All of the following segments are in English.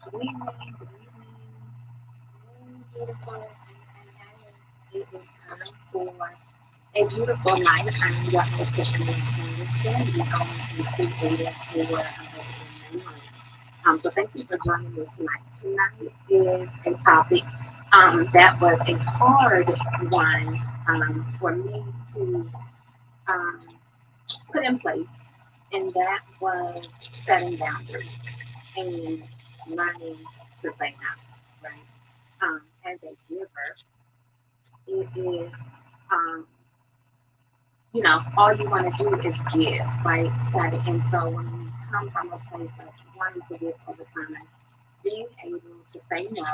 Good evening, good evening, beautiful. It is time for a beautiful night. I'm your host, Christian Anderson, the only creator for a better memory. So thank you for joining me tonight. Tonight is a topic that was a hard one for me to um, put in place, and that was setting boundaries and learning to say no, right? As a giver, it is, um, all you want to do is give, right? Study. And so when you come from a place of wanting to give all the time, being able to say no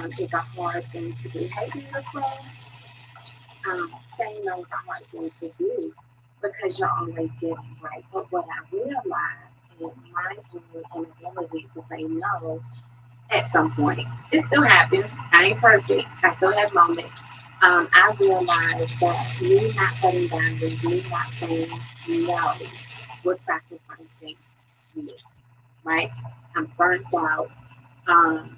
is a hard thing to do. Hey, beautiful. Saying no is a hard thing to do because you're always giving, right? But what I realized in my own inability to say no at some point. It still happens. I ain't perfect. I still have moments. I realized that me not setting boundaries, me not saying no, was sacrificing me, right? I'm burnt out. Um,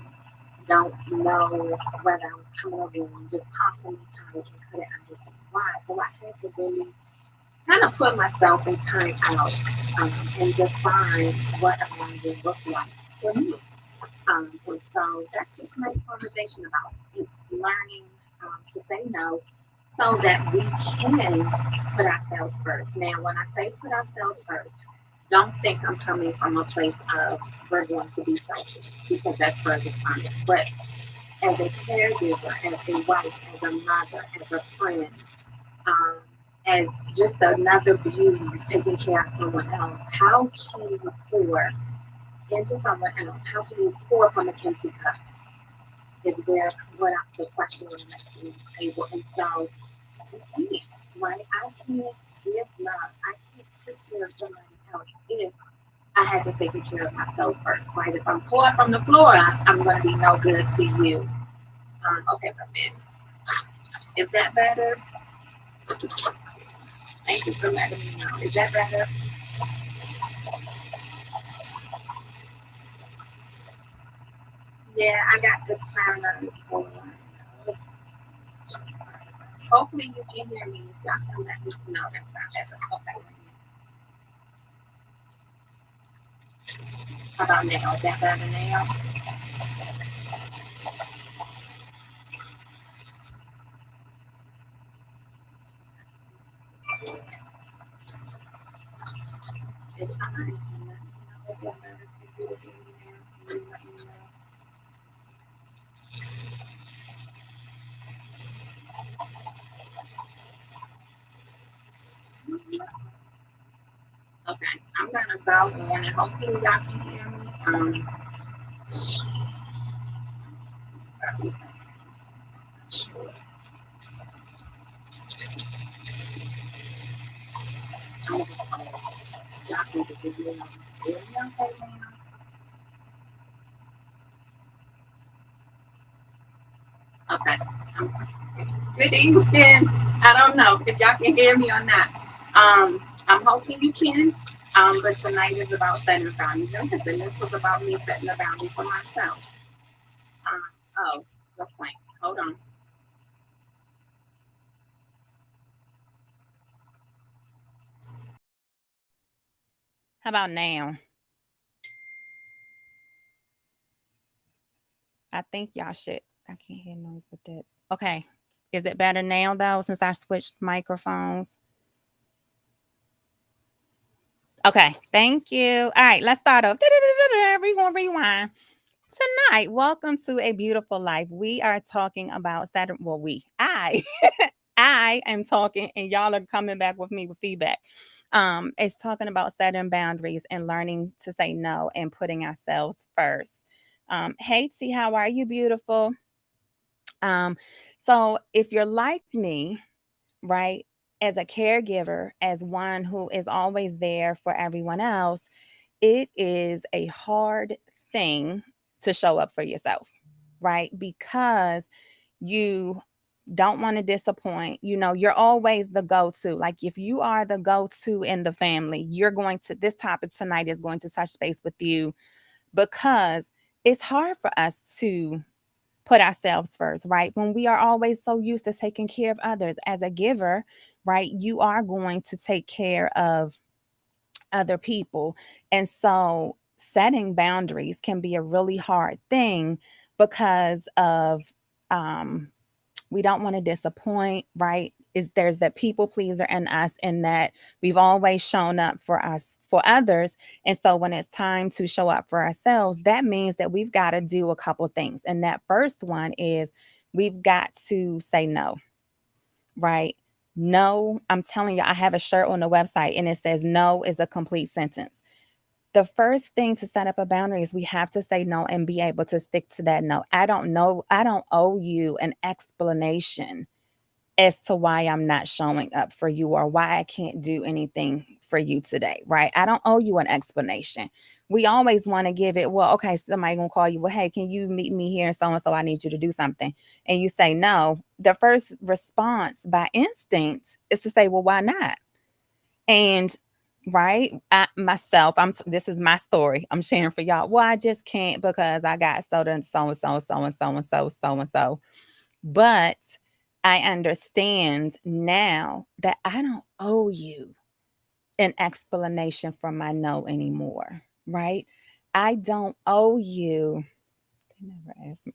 don't know whether I was coming over and just constantly tired and couldn't understand why. So I had to really kind of put myself in time out and define what a boundary looked like for me. And so that's what tonight's conversation about. It's learning to say no so that we can put ourselves first. Now, when I say put ourselves first, don't think I'm coming from a place of we're going to be selfish because that's further from it. But as a caregiver, as a wife, as a mother, as a friend, um, as just another beauty taking care of someone else, how can you pour into someone else? How can you pour from an empty cup? Is where the question is next to the table. And so you can't, right? I can't give love. I can't take care of somebody else if I haven't taken care of myself first, right? If I'm tore from the floor, I'm going to be no good to you. Okay, but man, is that better? Thank you for letting me know. Is that better? Yeah, I got the timer on. Hopefully you can hear me, so I can let me know that's not better. Okay. How about now? Is that better now? It's fine. Okay, I'm gonna go on and hopefully y'all can hear me. Sure. I'm just gonna y'all can just hear me. Hear me okay now? Okay. Um, Good evening. I don't know if y'all can hear me or not. I'm hoping you can. But tonight is about setting boundaries. And this was about me setting a boundary for myself. Um, oh, good point. Hold on. How about now? I think y'all should. I can't hear noise with that. Okay. Is it better now though, since I switched microphones? Okay. Thank you. All right. Let's start off. We're going to rewind. Tonight, welcome to A Beautiful Life. We are talking about Saturn. Well, I am talking, and y'all are coming back with me with feedback. It's talking about setting boundaries and learning to say no and putting ourselves first. Hey T, how are you, beautiful? Um, so if you're like me, right, as a caregiver, as one who is always there for everyone else, it is a hard thing to show up for yourself, right? Because you don't want to disappoint. You're always the go to. Like, if you are the go to in the family, this topic tonight is going to touch base with you because it's hard for us to put ourselves first, right? When we are always so used to taking care of others as a giver, right? You are going to take care of other people. And so setting boundaries can be a really hard thing because of um we don't want to disappoint, right? Is there's that people pleaser in us, and that we've always shown up for us for others. And so when it's time to show up for ourselves, that means that we've got to do a couple things. And that first one is we've got to say no, right? No, I'm telling you, I have a shirt on the website and it says no is a complete sentence. The first thing to set up a boundary is we have to say no and be able to stick to that no. I don't know. I don't owe you an explanation as to why I'm not showing up for you or why I can't do anything for you today, right? I don't owe you an explanation. We always want to give it, well, okay, somebody gonna call you, well, hey, can you meet me here and so I need you to do something. And you say no. The first response by instinct is to say, well, why not? And right, myself, this is my story. I'm sharing for y'all. Well, I just can't because I got so and so and so and so and so and so and so. But I understand now that I don't owe you an explanation for my no anymore, right? I don't owe you. They never ask me.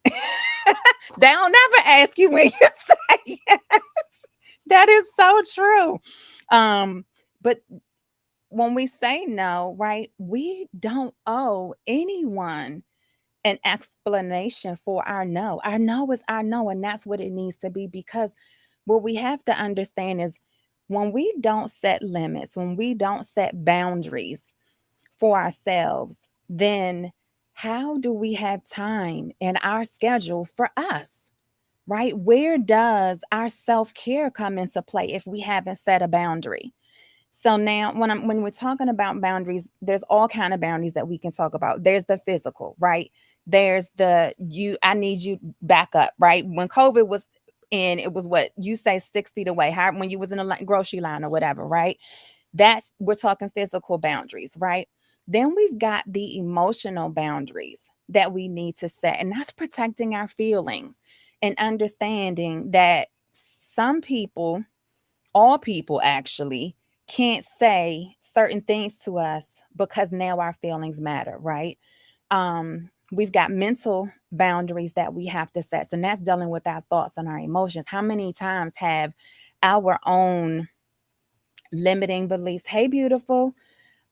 They don't never ask you when you say yes. That is so true. But when we say no, right, we don't owe anyone an explanation for our no. Our no is our no, and that's what it needs to be. Because what we have to understand is when we don't set limits, when we don't set boundaries for ourselves, then how do we have time in our schedule for us? Right? Where does our self care come into play if we haven't set a boundary? So now when we're talking about boundaries, there's all kind of boundaries that we can talk about. There's the physical, right? There's the you I need you back up, right? When COVID was in, it was what you say 6 feet away. How when you was in a grocery line or whatever, right? That's we're talking physical boundaries, right? Then we've got the emotional boundaries that we need to set, and that's protecting our feelings and understanding that some people, all people actually, can't say certain things to us because now our feelings matter, right? We've got mental boundaries that we have to set, and that's dealing with our thoughts and our emotions. How many times have our own limiting beliefs, hey beautiful,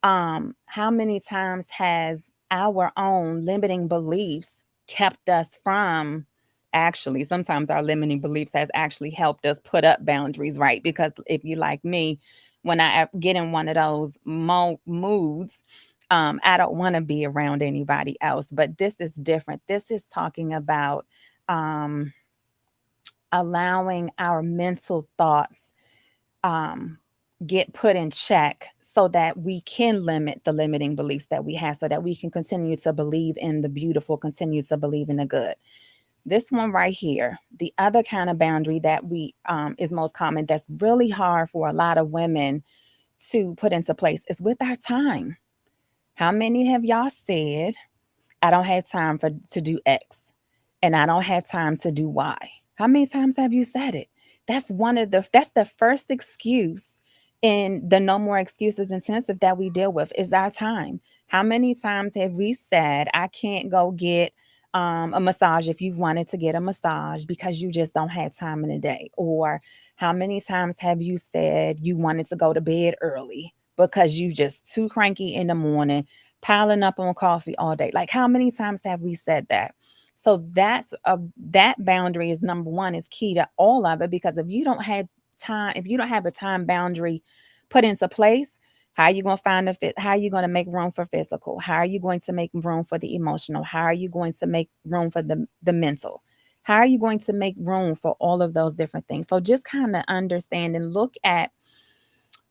how many times has our own limiting beliefs kept us from, actually sometimes our limiting beliefs has actually helped us put up boundaries, right? Because if you like me, when I get in one of those moods, I don't want to be around anybody else. But this is different. This is talking about um, allowing our mental thoughts um, get put in check so that we can limit the limiting beliefs that we have, so that we can continue to believe in the beautiful, continue to believe in the good. This one right here, the other kind of boundary that we is most common, that's really hard for a lot of women to put into place, is with our time. How many have y'all said, I don't have time for to do X and I don't have time to do Y? How many times have you said it? That's the first excuse in the no more excuses intensive that we deal with, is our time. How many times have we said, I can't go get a massage if you wanted to get a massage because you just don't have time in the day? Or how many times have you said you wanted to go to bed early because you just too cranky in the morning, piling up on coffee all day? Like, how many times have we said that? So that boundary is number one, is key to all of it. Because if you don't have time, if you don't have a time boundary put into place, how are you going to find a fit? How are you going to make room for physical? How are you going to make room for the emotional? How are you going to make room for the mental? How are you going to make room for all of those different things? So just kind of understand and look at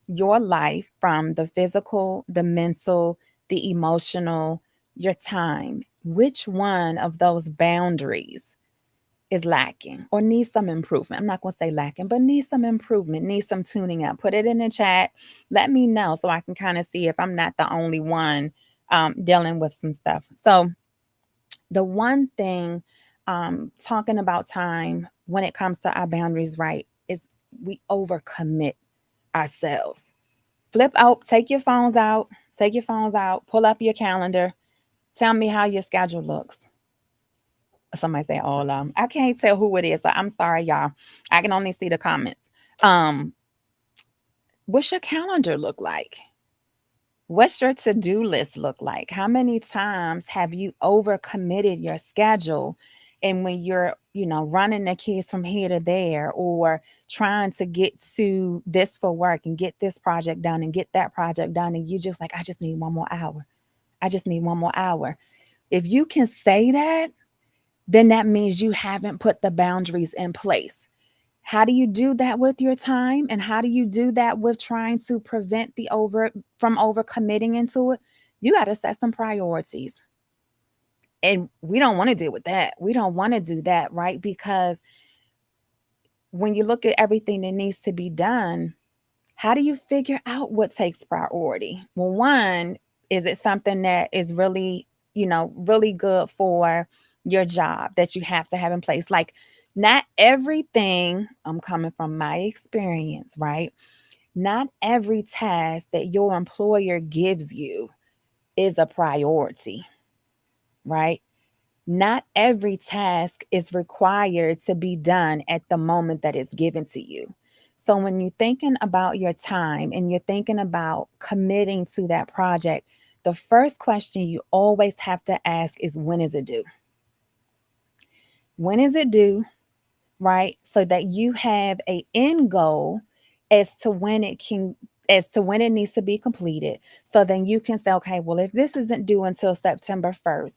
your life from the physical, the mental, the emotional, your time. Which one of those boundaries is lacking or needs some improvement? I'm not going to say lacking, but needs some improvement, needs some tuning up. Put it in the chat. Let me know so I can kind of see if I'm not the only one dealing with some stuff. So The one thing, talking about time when it comes to our boundaries, right, is we overcommit ourselves. Flip out, take your phones out, pull up your calendar, tell me how your schedule looks. Somebody say all of them. I can't tell who it is, so I'm sorry, y'all. I can only see the comments. Um, what's your calendar look like? What's your to-do list look like? How many times have you overcommitted your schedule? And when you're, running the kids from here to there, or trying to get to this for work and get this project done and get that project done, and you just like, I just need one more hour. I just need one more hour. If you can say that, then that means you haven't put the boundaries in place. How do you do that with your time? And how do you do that with trying to prevent the over committing into it? You got to set some priorities. And we don't want to deal with that. We don't want to do that, right? Because when you look at everything that needs to be done, how do you figure out what takes priority? Well, one, is it something that is really, really good for your job that you have to have in place? Like, not everything, I'm coming from my experience, right? Not every task that your employer gives you is a priority, right? Not every task is required to be done at the moment that it's given to you. So when you're thinking about your time and you're thinking about committing to that project, the first question you always have to ask is, when is it due? When is it due? Right? So that you have a end goal as to when it can as to when it needs to be completed. So then you can say, okay, well, if this isn't due until September 1st,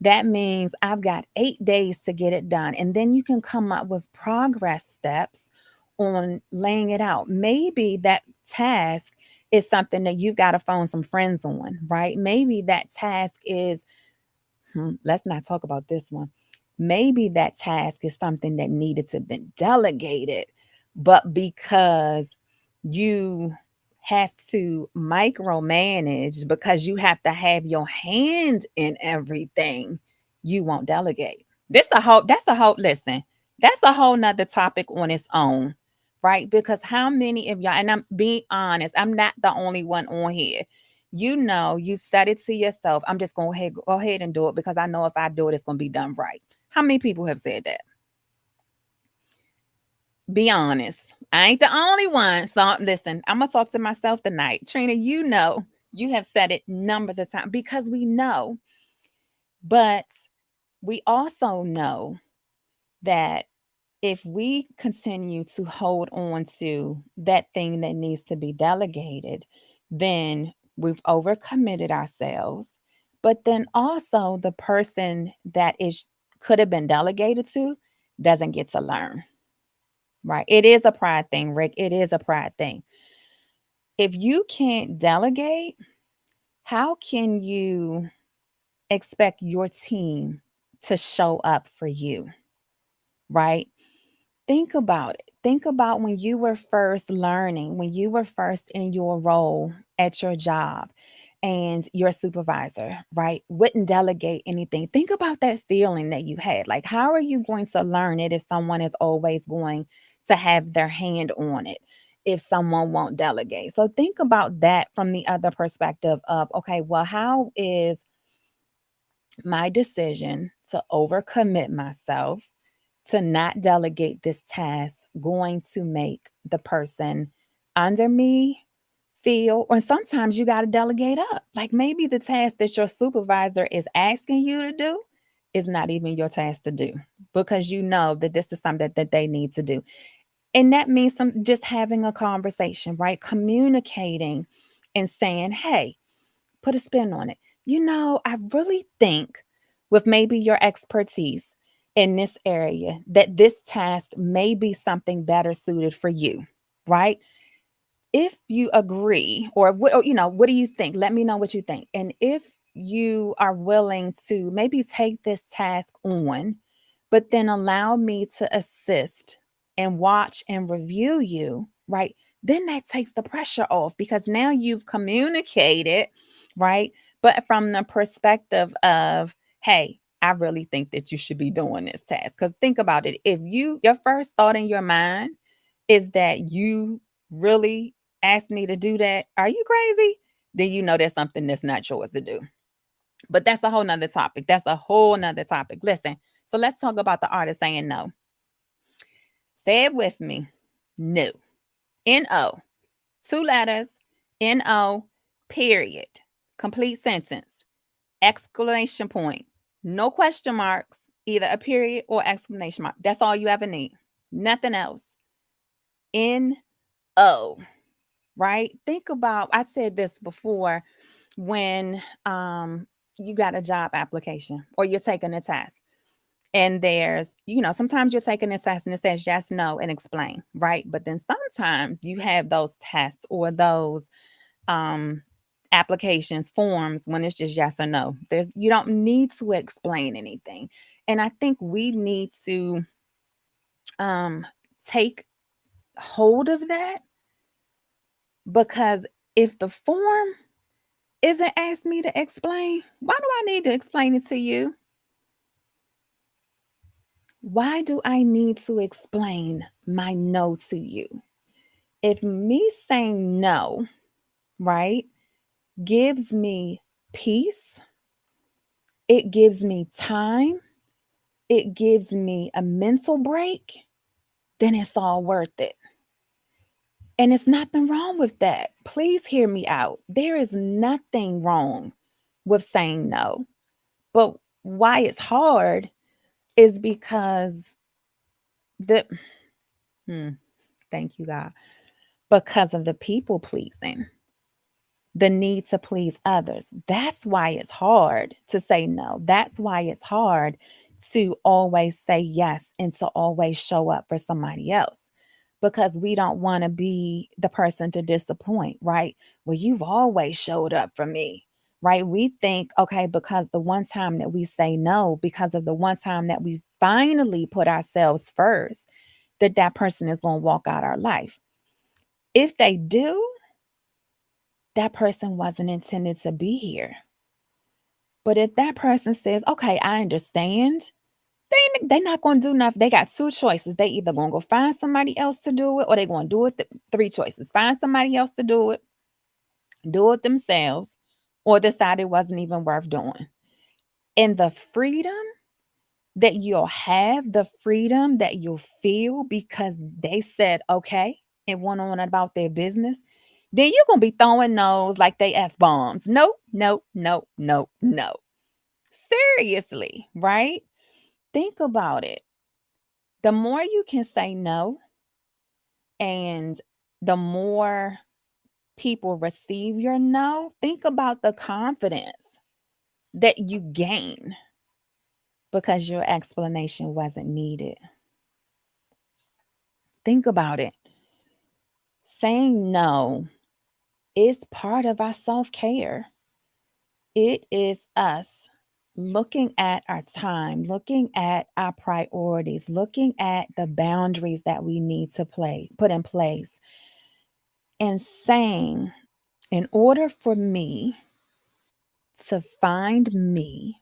that means I've got 8 days to get it done. And then you can come up with progress steps on laying it out. Maybe that task is something that you've got to phone some friends on, right? Maybe that task is, let's not talk about this one. Maybe that task is something that needed to be delegated, but because you have to micromanage, because you have to have your hand in everything, you won't delegate. Listen, that's a whole nother topic on its own, right? Because how many of y'all, and I'm being honest, I'm not the only one on here. You said it to yourself. I'm just going to go ahead and do it because I know if I do it, it's going to be done right. How many people have said that? Be honest. I ain't the only one. So listen, I'm going to talk to myself tonight. Trina, you have said it numbers of times because we know. But we also know that if we continue to hold on to that thing that needs to be delegated, then we've overcommitted ourselves. But then also the person that is could have been delegated to doesn't get to learn. Right? It is a pride thing, Rick. It is a pride thing. If you can't delegate, how can you expect your team to show up for you? Right? Think about it. Think about when you were first learning, when you were first in your role at your job, and your supervisor, right, wouldn't delegate anything. Think about that feeling that you had. Like, how are you going to learn it if someone is always going to have their hand on it? If someone won't delegate. So think about that from the other perspective of, okay, well, how is my decision to overcommit myself, to not delegate this task, going to make the person under me feel, or sometimes you got to delegate up. Like maybe the task that your supervisor is asking you to do is not even your task to do, because you know that this is something that they need to do. And that means just having a conversation, right? Communicating and saying, hey, put a spin on it. I really think with maybe your expertise in this area that this task may be something better suited for you, right? If you agree, or what do you think? Let me know what you think. And if you are willing to maybe take this task on, but then allow me to assist and watch and review you, right? Then that takes the pressure off because now you've communicated, right? But from the perspective of, hey, I really think that you should be doing this task. Because think about it. If your first thought in your mind is that you really asked me to do that, are you crazy? Then you know there's something that's not yours to do. But that's a whole nother topic. That's a whole nother topic. Listen, so let's talk about the art of saying no. Say it with me. No. N-O. Two letters. N-O. Period. Complete sentence. Exclamation point. No question marks. Either a period or exclamation mark. That's all you ever need. Nothing else. N-O. Right? Think about, I said this before, when you got a job application or you're taking a test, and there's, sometimes you're taking a test and it says yes, no, and explain, right? But then sometimes you have those tests or those um applications, forms, when it's just yes or no. You don't need to explain anything. And I think we need to um take hold of that, because if the form isn't asked me to explain, why do I need to explain it to you? Why do I need to explain my no to you? If me saying no, right, gives me peace, it gives me time, it gives me a mental break, then it's all worth it. And it's nothing wrong with that. Please hear me out. There is nothing wrong with saying no. But why it's hard is because the hmm, thank you, God. Because of the people pleasing, the need to please others. That's why it's hard to say no. That's why it's hard to always say yes and to always show up for somebody else, because we don't want to be the person to disappoint, right? Well, you've always showed up for me, right? We think, okay, because the one time that we say no, because of the one time that we finally put ourselves first, that person is going to walk out our life. If they do, that person wasn't intended to be here. But if that person says, okay, I understand, they're not going to do nothing. They got two choices. They either going to go find somebody else to do it, or they're going to do it. Three choices: find somebody else to do it themselves, or decide it wasn't even worth doing. And the freedom that you'll have, the freedom that you'll feel because they said okay and went on about their business, then you're going to be throwing those like they F bombs. Nope, nope, nope, nope, no. Seriously, right? Think about it. The more you can say no, and the more people receive your no, think about the confidence that you gain because your explanation wasn't needed. Think about it. Saying no is part of our self care. It is us looking at our time, looking at our priorities, looking at the boundaries that we need to put in place, and saying, in order for me to find me,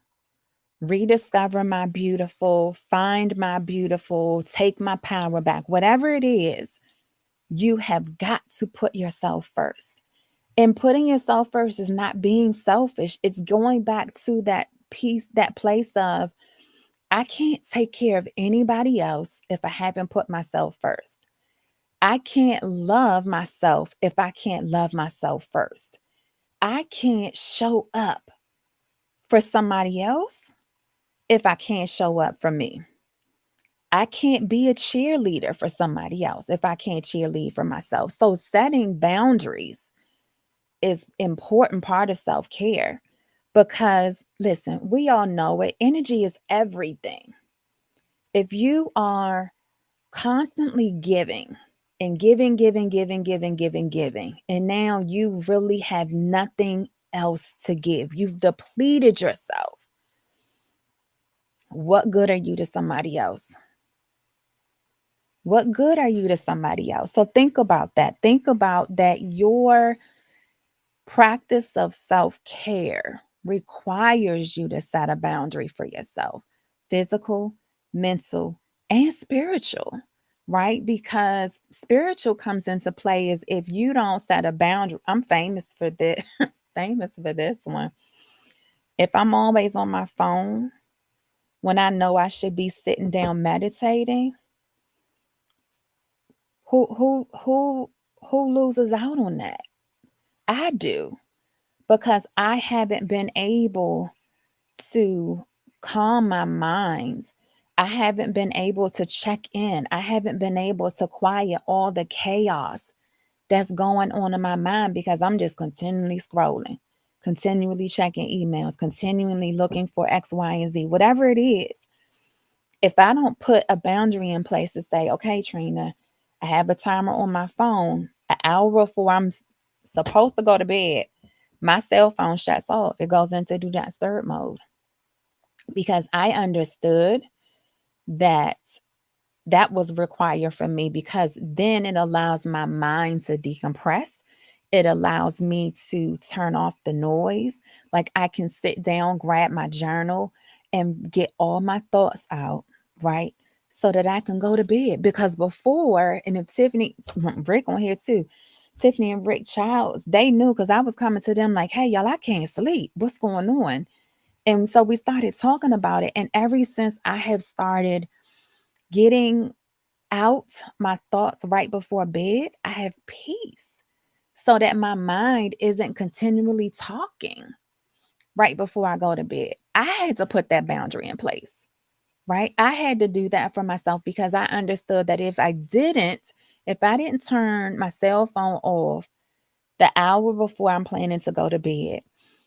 rediscover my beautiful, find my beautiful, take my power back, whatever it is, you have got to put yourself first. And putting yourself first is not being selfish. It's going back to that piece, that place of, I can't take care of anybody else if I haven't put myself first. I can't love myself if I can't love myself first. I can't show up for somebody else if I can't show up for me. I can't be a cheerleader for somebody else if I can't cheerlead for myself. So setting boundaries is important part of self-care, because listen, we all know it. Energy is everything. If you are constantly giving and giving, and now you really have nothing else to give, you've depleted yourself. What good are you to somebody else? What good are you to somebody else? So think about that. Think about that. Your practice of self care requires you to set a boundary for yourself, physical, mental, and spiritual, right? Because spiritual comes into play is if you don't set a boundary. I'm famous for this, famous for this one. If I'm always on my phone when I know I should be sitting down meditating, who loses out on that? I do, because I haven't been able to calm my mind. I haven't been able to check in. I haven't been able to quiet all the chaos that's going on in my mind because I'm just continually scrolling, continually checking emails, continually looking for X, Y, and Z, whatever it is. If I don't put a boundary in place to say, okay, Trina, I have a timer on my phone, an hour before I'm supposed to go to bed, my cell phone shuts off. It goes into do not disturb mode because I understood that that was required for me because then it allows my mind to decompress. It allows me to turn off the noise. Like I can sit down, grab my journal, and get all my thoughts out, right? So that I can go to bed. Because before, and if Tiffany, Rick on here too, Tiffany and Rick Childs, they knew because I was coming to them like, hey, y'all, I can't sleep. What's going on? And so we started talking about it. And ever since I have started getting out my thoughts right before bed, I have peace so that my mind isn't continually talking right before I go to bed. I had to put that boundary in place, right? I had to do that for myself because I understood that if I didn't turn my cell phone off the hour before I'm planning to go to bed,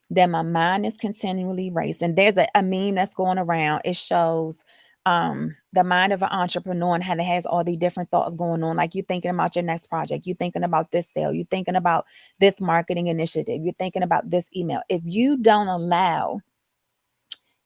then my mind is continually racing. There's a meme that's going around. It shows the mind of an entrepreneur and how it has all these different thoughts going on. Like you're thinking about your next project, you're thinking about this sale, you're thinking about this marketing initiative, you're thinking about this email. If you don't allow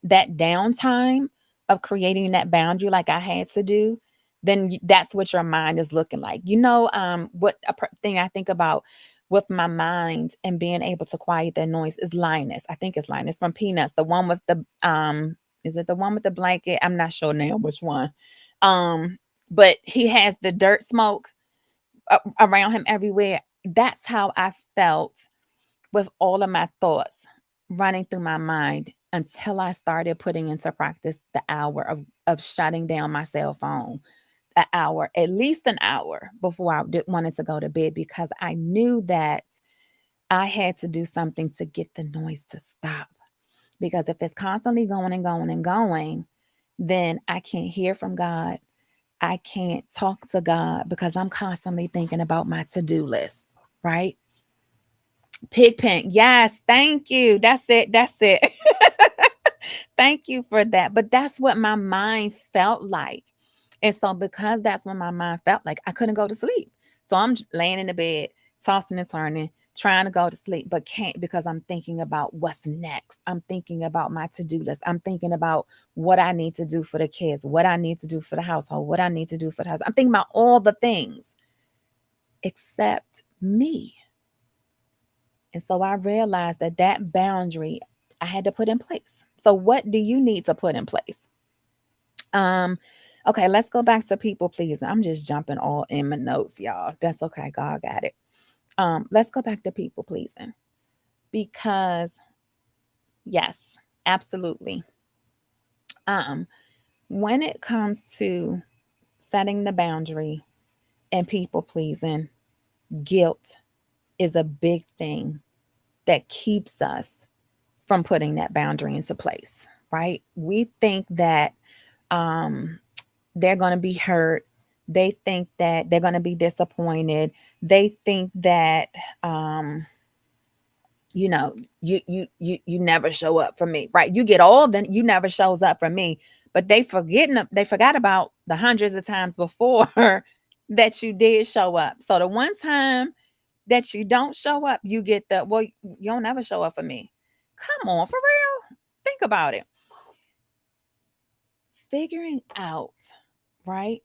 that downtime of creating that boundary like I had to do, then that's what your mind is looking like. What thing I think about with my mind and being able to quiet that noise is Linus. I think it's Linus from Peanuts, the one with the is it the one with the blanket? I'm not sure now which one. Um, but he has the dirt smoke around him everywhere. That's how I felt with all of my thoughts running through my mind until I started putting into practice the hour of shutting down my cell phone, an hour, at least an hour before wanted to go to bed because I knew that I had to do something to get the noise to stop. Because if it's constantly going and going and going, then I can't hear from God. I can't talk to God because I'm constantly thinking about my to do list, right? Pig pen. Yes, thank you. That's it. That's it. Thank you for that. But that's what my mind felt like. And so, because that's what my mind felt like, I couldn't go to sleep. So, I'm laying in the bed, tossing and turning, trying to go to sleep, but can't because I'm thinking about what's next. I'm thinking about my to do list. I'm thinking about what I need to do for the kids, what I need to do for the household, what I need to do for the house. I'm thinking about all the things except me. And so I realized that that boundary I had to put in place. So what do you need to put in place? Um, okay, let's go back to people pleasing. I'm just jumping all in my notes, y'all. That's okay. God got it. Let's go back to people pleasing because yes, absolutely. Um, when it comes to setting the boundary and people pleasing, guilt is a big thing that keeps us from putting that boundary into place, right? We think that um, they're going to be hurt. They think that they're going to be disappointed. They think that um, you know, you never show up for me, right? You get all the you never shows up for me, but they forgot about the hundreds of times before that you did show up. So the one time that you don't show up, you get the well, you don't ever show up for me. Come on, for real. Think about it. Figuring out, right?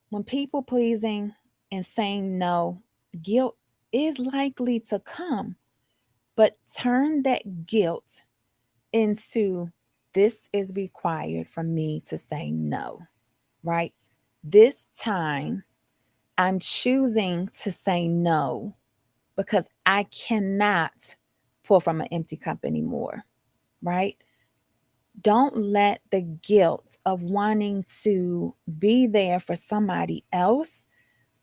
When people pleasing and saying no, guilt is likely to come, but turn that guilt into this is required for me to say no, right? This time I'm choosing to say no because I cannot pour from an empty cup anymore, right? Don't let the guilt of wanting to be there for somebody else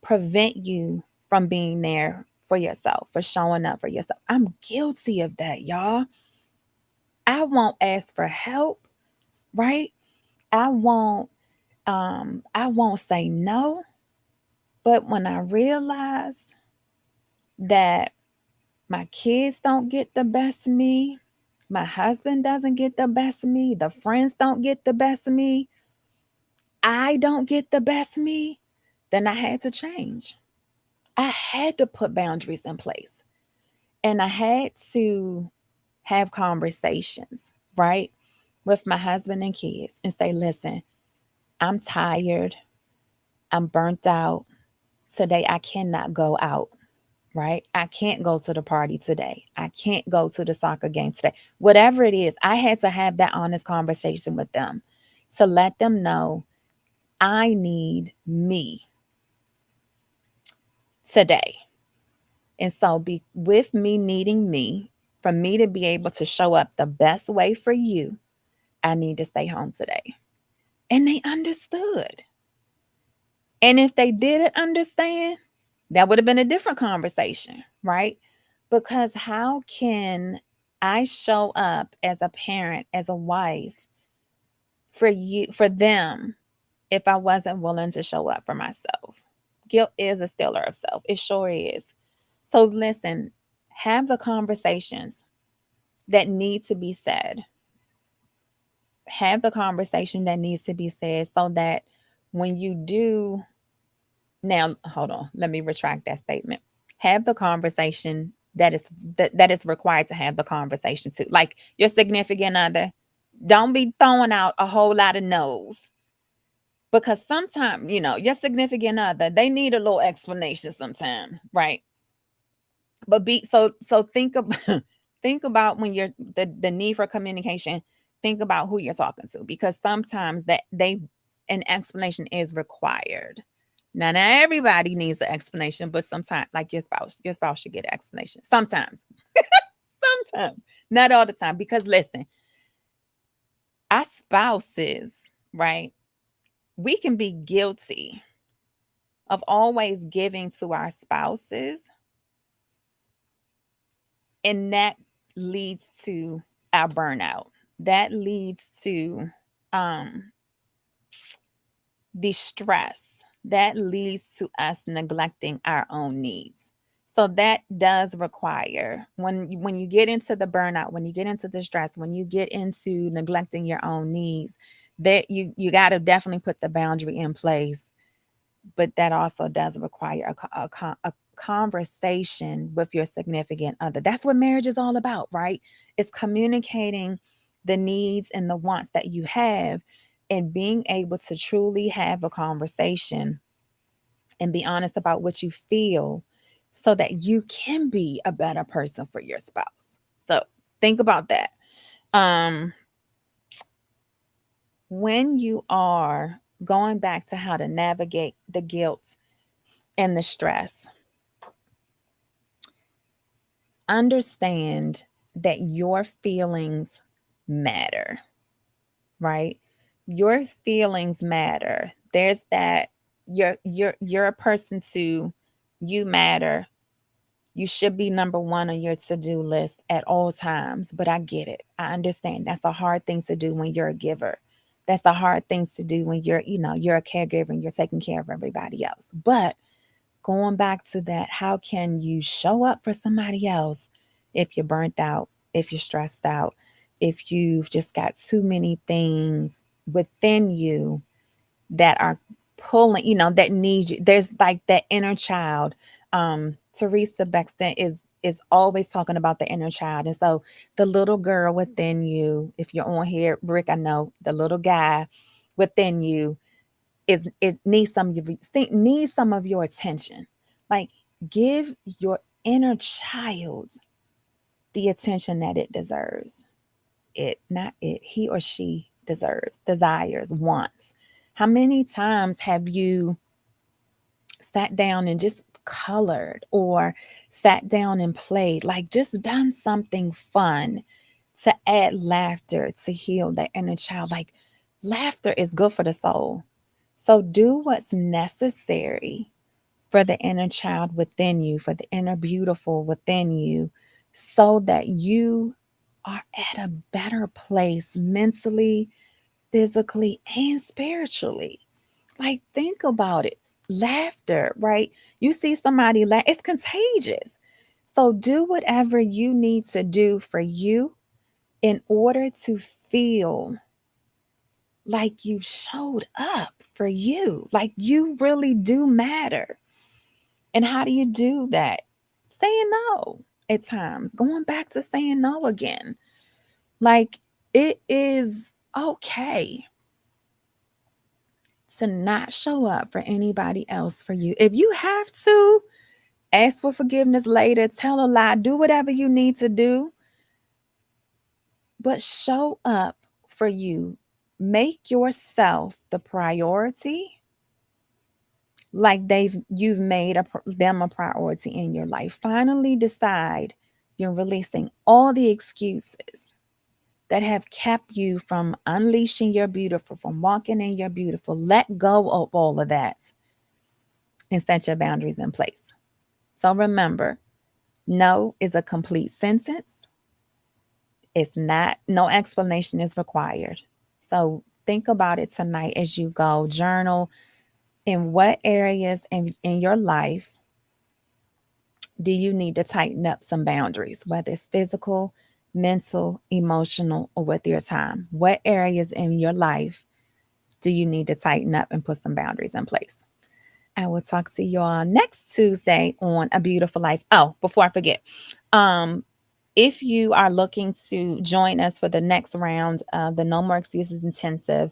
prevent you from being there for yourself, for showing up for yourself. I'm guilty of that, y'all. I won't ask for help, right? I won't I won't say no, but when I realize that my kids don't get the best of me, my husband doesn't get the best of me, the friends don't get the best of me, I don't get the best of me, then I had to change. I had to put boundaries in place. And I had to have conversations, right, with my husband and kids and say, listen, I'm tired. I'm burnt out. Today, I cannot go out, right? I can't go to the party today. I can't go to the soccer game today. Whatever it is, I had to have that honest conversation with them to let them know I need me today. And so, be with me needing me, for me to be able to show up the best way for you, I need to stay home today. And they understood. And if they didn't understand, that would have been a different conversation, right? Because how can I show up as a parent, as a wife for you, for them, if I wasn't willing to show up for myself? Guilt is a stealer of self. It sure is. So listen, have the conversations that need to be said. Have the conversation that needs to be said so that when you do, now hold on, let me retract that statement. Have the conversation that is required to have the conversation too. Like your significant other, don't be throwing out a whole lot of no's because sometimes, your significant other, they need a little explanation sometimes, right? But be so think about think about when you're the need for communication, think about who you're talking to because sometimes that they an explanation is required. Now, not everybody needs an explanation, but sometimes, like your spouse should get an explanation. Sometimes, sometimes, not all the time. Because listen, our spouses, right? We can be guilty of always giving to our spouses, and that leads to our burnout. That leads to um, the stress. That leads to us neglecting our own needs. So that does require when you get into the burnout, when you get into the stress, when you get into neglecting your own needs, that you got to definitely put the boundary in place. But that also does require a conversation with your significant other. That's what marriage is all about, right? It's communicating the needs and the wants that you have and being able to truly have a conversation and be honest about what you feel so that you can be a better person for your spouse. So think about that. Um, when you are going back to how to navigate the guilt and the stress, understand that your feelings matter, right? Your feelings matter. There's that you're a person too. You matter. You should be number one on your to-do list at all times. But I get it. I understand. That's a hard thing to do when you're a giver. That's a hard thing to do when you're a caregiver and you're taking care of everybody else. But going back to that, how can you show up for somebody else if you're burnt out, if you're stressed out, if you've just got too many things within you that are pulling, that need you? There's like that inner child. Teresa Bexton is always talking about the inner child. And so the little girl within you, if you're on here, Rick, I know the little guy within you is it needs some of your attention. Like give your inner child the attention that it deserves. he or she desires, wants. How many times have you sat down and just colored or sat down and played, like just done something fun to add laughter to heal that inner child? Like laughter is good for the soul. So do what's necessary for the inner child within you, for the inner beautiful within you, so that you are at a better place mentally, physically, and spiritually. Like, think about it. Laughter, right? You see somebody laugh, it's contagious. So, do whatever you need to do for you in order to feel like you showed up for you, like you really do matter. And how do you do that? Saying no at times, going back to saying no again. Like, it is okay to not show up for anybody else for you. If you have to, ask for forgiveness later, tell a lie, do whatever you need to do, but show up for you. Make yourself the priority, like you've made them a priority in your life. Finally decide you're releasing all the excuses that have kept you from unleashing your beautiful, from walking in your beautiful. Let go of all of that and set your boundaries in place. So remember, no is a complete sentence. It's not, no explanation is required. So think about it tonight as you go. Journal in what areas in your life do you need to tighten up some boundaries, whether it's physical, mental, emotional, or with your time? What areas in your life do you need to tighten up and put some boundaries in place? I will talk to you all next Tuesday on A Beautiful Life. Oh, before I forget, um, if you are looking to join us for the next round of the No More Excuses Intensive,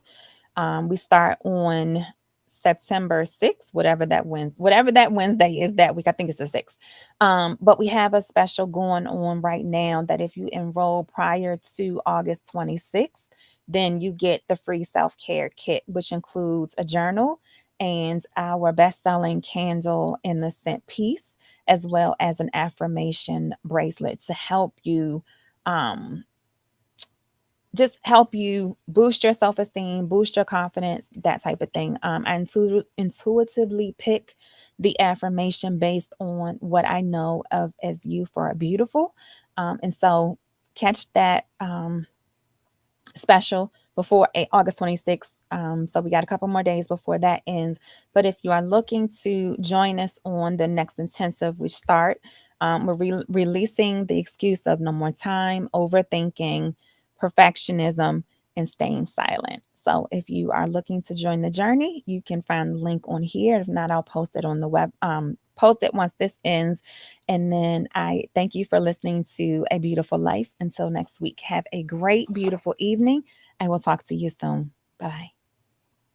we start on September 6th, whatever that Wednesday is that week. I think it's the 6th. But we have a special going on right now that if you enroll prior to August 26th, then you get the free self-care kit, which includes a journal and our best-selling candle in the scent piece, as well as an affirmation bracelet to help you um, just help you boost your self-esteem, boost your confidence, that type of thing. I intuitively pick the affirmation based on what I know of as you for a beautiful. And so catch that special before August 26th. So we got a couple more days before that ends. But if you are looking to join us on the next intensive, we start, we're releasing the excuse of no more time, overthinking, perfectionism, and staying silent. So if you are looking to join the journey, you can find the link on here. If not, I'll post it on the web. Post it once this ends. And then I thank you for listening to A Beautiful Life. Until next week, have a great, beautiful evening. I will talk to you soon. Bye.